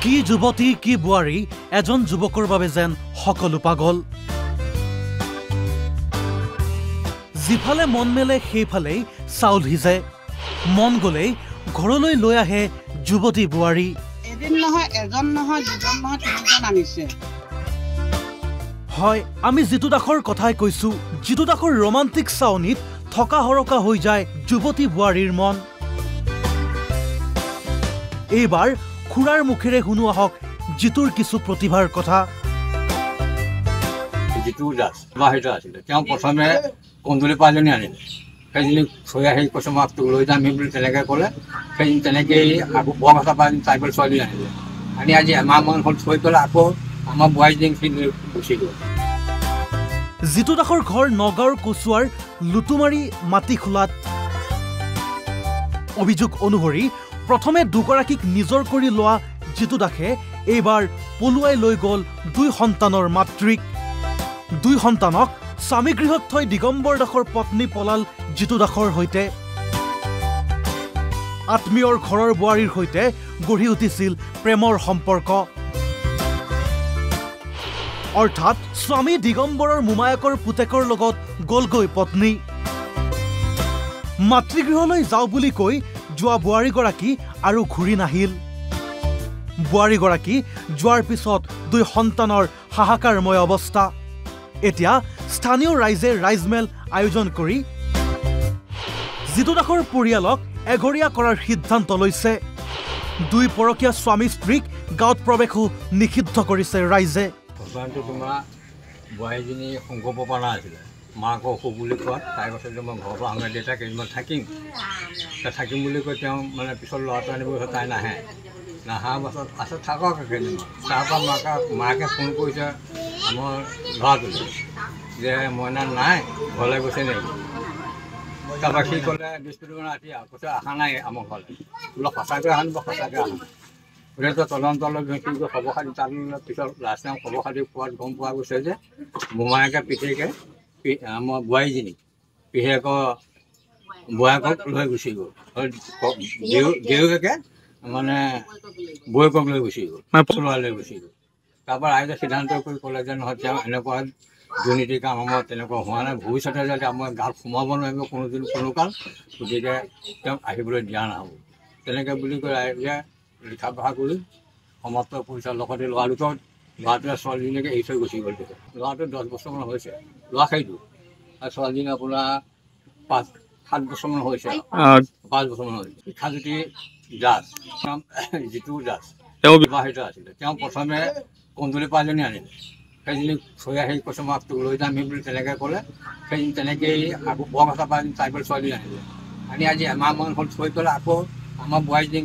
কি যুৱতী কি বুৱাৰী এজন যুৱকৰ বাবে যেন সকলো পাগল যিফালে মন মেলে সেইফালেই চাউল হিজে মন গলেই ঘৰলৈ লৈ আহে যুৱতী বুৱাৰী এদিন নহয় এজন নহয় দুজন নহয় তিনিজন আনিছে হয় আমি জিতু দাসৰ কথাই কৈছো জিতু দাসৰ ৰোমান্টিক চাউনিত থকা হৰকা হৈ যায় যুৱতী বুৱাৰীৰ মন এইবাৰ খুৰাৰ মুখেৰে শুনোৱা হওক জিতুৰ কিছু প্ৰতিভাৰ কথা জিতু দাস বাহিৰত আছিল তেওঁ প্ৰথমে কন্দুলি পাজনী আনিলে সেইজনী থৈ আহি কৈছে মই তোক লৈ যাম বুলি তেনেকৈ ক'লে সেইজনী তেনেকেই আকৌ বৰভাষা পাজনী ট্ৰাইবেল ছোৱালী আনিলে আনি আজি এমাহমান হ'ল থৈ পেলাই আকৌ আমাৰ বোৱাৰীজনী গুচি গ'ল জিতু দাসৰ ঘৰ নগাঁৱৰ কচুৱাৰ লুটুমাৰী মাটিখোলাত অভিযোগ অনুসৰি প্ৰথমে দুগৰাকীক নিজৰ কৰি লোৱা জিতু দাসে এইবাৰ পলুৱাই লৈ গ'ল দুই সন্তানৰ মাতৃক দুই সন্তানক স্বামী গৃহত থৈ দিগম্বৰ দাসৰ পত্নী পলাল জিতু দাসৰ সৈতে আত্মীয়ৰ ঘৰৰ বোৱাৰীৰ সৈতে গঢ়ি উঠিছিল প্ৰেমৰ সম্পৰ্ক অৰ্থাৎ স্বামী দিগম্বৰৰ মোমায়েকৰ পুতেকৰ লগত গলগৈ পত্নী মাতৃগৃহলৈ যাওঁ বুলি কৈ যোৱা বোৱাৰীগৰাকী আৰু ঘূৰি নাহিল বোৱাৰীগৰাকী যোৱাৰ পিছত দুই সন্তানৰ হাহাকাৰময় অৱস্থা এতিয়া স্থানীয় ৰাইজে ৰাইজমেল আয়োজন কৰি জিতু দাসৰ পৰিয়ালক এঘৰীয়া কৰাৰ সিদ্ধান্ত লৈছে দুই পৰকীয়া স্বামী স্ত্ৰীক গাঁৱত প্ৰৱেশো নিষিদ্ধ কৰিছে ৰাইজে ভগৱানটো তোমাৰ বোৱাৰীজনী সংঘপনা আছিলে মাকৰ অসুখ বুলি কোৱা তাই কৈছে যে মই ঘৰৰ পৰা আহোঁ দেউতা কেইদিনমান থাকিম বুলি কৈ তেওঁ মানে পিছত ল'ৰাটো আনিব তাই নাহে নাহাৰ পাছত আছে থাকক কেইদিনমান তাৰপৰা মাকে ফোন কৰিছে আমাৰ ল'ৰাটোলৈ যে মইনা নাই ঘৰলৈ গৈছে নেকি তাৰপৰা সি ক'লে বৃহস্পতিবাৰ ৰাতি কৈছে অহা নাই আমাৰ ঘৰলৈ বোলো সঁচাকৈ আহা বা সঁচাকৈ আহা গোটেইটো তদন্তলৈ গৈছিল খবৰ খাতি তাত পিছত লাষ্ট টাইম খবৰ খাতি পোৱাত গম পোৱা গৈছে যে মোমায়েকে পিতেকে আমাৰ বোৱাৰীজনী বোৱায়েকক লৈ গুচি গ'ল দেউকে মানে বৌয়েকক লৈ গুচি গ'ল ল'ৰা লৈ গুচি গ'ল তাৰপৰা ৰাইজে সিদ্ধান্ত কৰি ক'লে যে নহয় তেওঁ এনেকুৱা দুৰ্নীতিৰ কাম আমাৰ তেনেকুৱা হোৱা নাই ভৱিষ্যতে যাতে আমাৰ গাত সোমাব নোৱাৰিব কোনোদিন কোনো কাল গতিকে তেওঁক আহিবলৈ দিয়া নহ'ব তেনেকৈ বুলি কৈ ৰাইজে লিখা পঢ়া কৰি সমাপ্ত কৰিছে লগতে ল'ৰাটোৱে ছোৱালীজনীকে এৰি থৈ গুচি গ'ল ল'ৰাটো 10 বছৰমান হৈছে ল'ৰা সেইটো আৰু ছোৱালীজনী আপোনাৰ 5-7 বছৰমান হৈছে 5 বছৰমান হৈছে শিক্ষাজ্যোতি দাস জিতু দাস তেওঁ বিবাহিত আছিলে তেওঁ প্ৰথমে কন্দুলি পাজনী আনিলে সেইজনী থৈ আহি কৈছে মই তোক লৈ যাম বুলি তেনেকৈ ক'লে সেইজনী তেনেকেই আকৌ বৰভাষা পাজনী ট্ৰাইবেল ছোৱালী আনিলে আনি আজি এমাহমান হ'ল থৈ পেলাই আকৌ আমাৰ বোৱাৰীজনী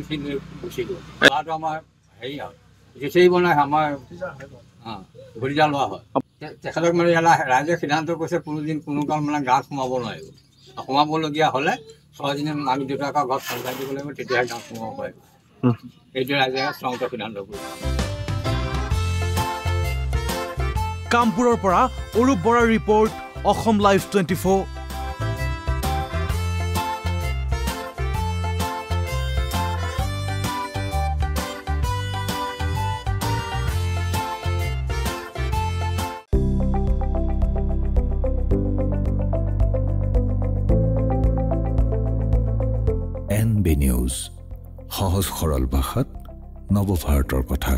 গুচি গ'ল ল'ৰাটো আমাৰ হেৰি হয় জেচেই বনাই আমাৰ ভৰিজা লোৱা হয় তেখেতক মানে ৰাইজে সিদ্ধান্ত কৰিছে কোনোদিন কোনো কাল মানে গাঁৱত সোমাব নোৱাৰিব সোমাবলগীয়া হ'লে ছোৱালীজনী মাক দেউতাকৰ ঘৰত পঞ্চায়ত দিব লাগিব তেতিয়াহে গাঁৱত সোমাব পাৰিব এইটো ৰাইজে চূড়ান্ত সিদ্ধান্ত কৰিছে কামপুৰৰ পৰা অৰূপ বৰাৰ report Assam live 24 NB news সহজ সৰল ভাষাত নৱভাৰতৰ কথা।